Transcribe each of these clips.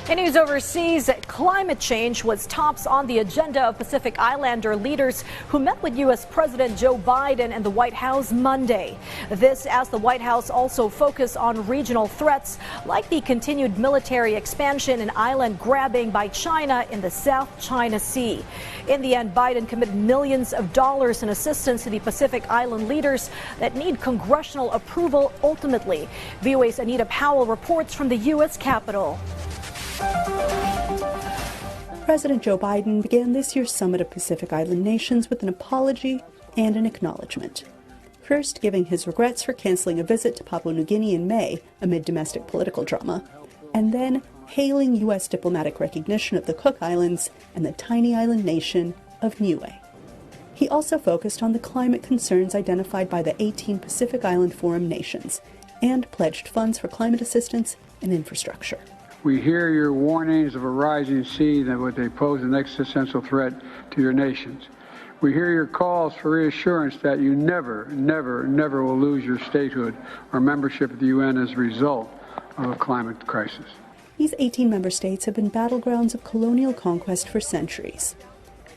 In news overseas, climate change was tops on the agenda of Pacific Islander leaders who met with U.S. President Joe Biden and the White House Monday. This as the White House also focused on regional threats like the continued military expansion and island grabbing by China in the South China Sea. In the end, Biden committed millions of dollars in assistance to the Pacific Island leaders that need congressional approval ultimately. VOA's Anita Powell reports from the U.S. Capitol. President Joe Biden began this year's summit of Pacific Island nations with an apology and an acknowledgement. First, giving his regrets for canceling a visit to Papua New Guinea in May amid domestic political drama, and then hailing U.S. diplomatic recognition of the Cook Islands and the tiny island nation of Niue. He also focused on the climate concerns identified by the 18 Pacific Island Forum nations and pledged funds for climate assistance and infrastructure. We hear your warnings of a rising sea that would they pose an existential threat to your nations. We hear your calls for reassurance that you never will lose your statehood or membership of the UN as a result of a climate crisis. These 18 member states have been battlegrounds of colonial conquest for centuries.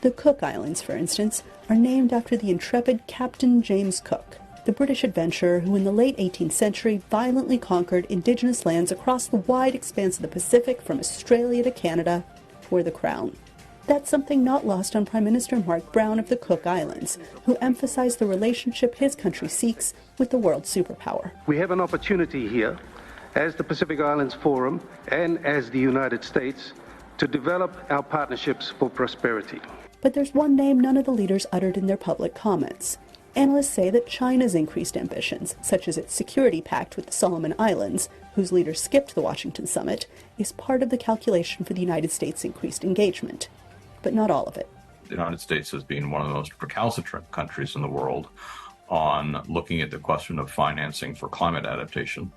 The Cook Islands, for instance, are named after the intrepid Captain James Cook, the British adventurer who in the late 18th century violently conquered indigenous lands across the wide expanse of the Pacific from Australia to Canada for the Crown. That's something not lost on Prime Minister Mark Brown of the Cook Islands, who emphasized the relationship his country seeks with the world superpower. We have an opportunity here, as the Pacific Islands Forum and as the United States, to develop our partnerships for prosperity. But there's one name none of the leaders uttered in their public comments. Analysts say that China's increased ambitions, such as its security pact with the Solomon Islands, whose leaders skipped the Washington summit, is part of the calculation for the United States' increased engagement. But not all of it. The United States has been one of the most recalcitrant countries in the world on looking at the question of financing for climate adaptation.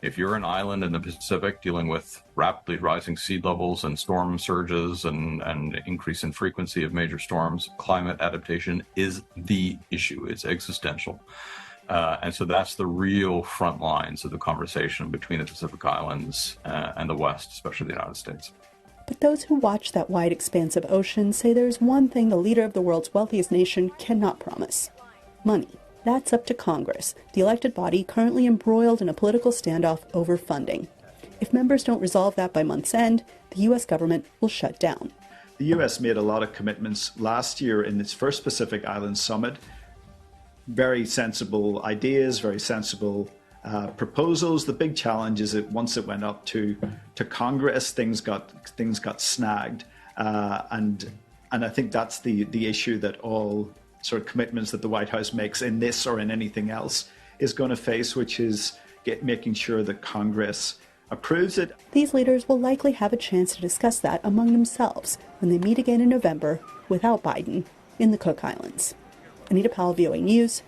If you're an island in the Pacific dealing with rapidly rising sea levels and storm surges and increase in frequency of major storms, climate adaptation is the issue. It's existential. And so that's the real front lines of the conversation between the Pacific Islands and the West, especially the United States. But those who watch that wide expanse of ocean say there's one thing the leader of the world's wealthiest nation cannot promise: money. That's up to Congress, the elected body currently embroiled in a political standoff over funding. If members don't resolve that by month's end, the U.S. government will shut down. The U.S. made a lot of commitments last year in its first Pacific Island Summit. Very sensible ideas, very sensible proposals. The big challenge is that once it went up to Congress, things got snagged, and I think that's the issue that all sort of commitments that the White House makes in this or in anything else is going to face, which is making sure that Congress approves it. These leaders will likely have a chance to discuss that among themselves when they meet again in November without Biden in the Cook Islands. Anita Powell, VOA News,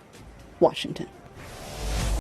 Washington.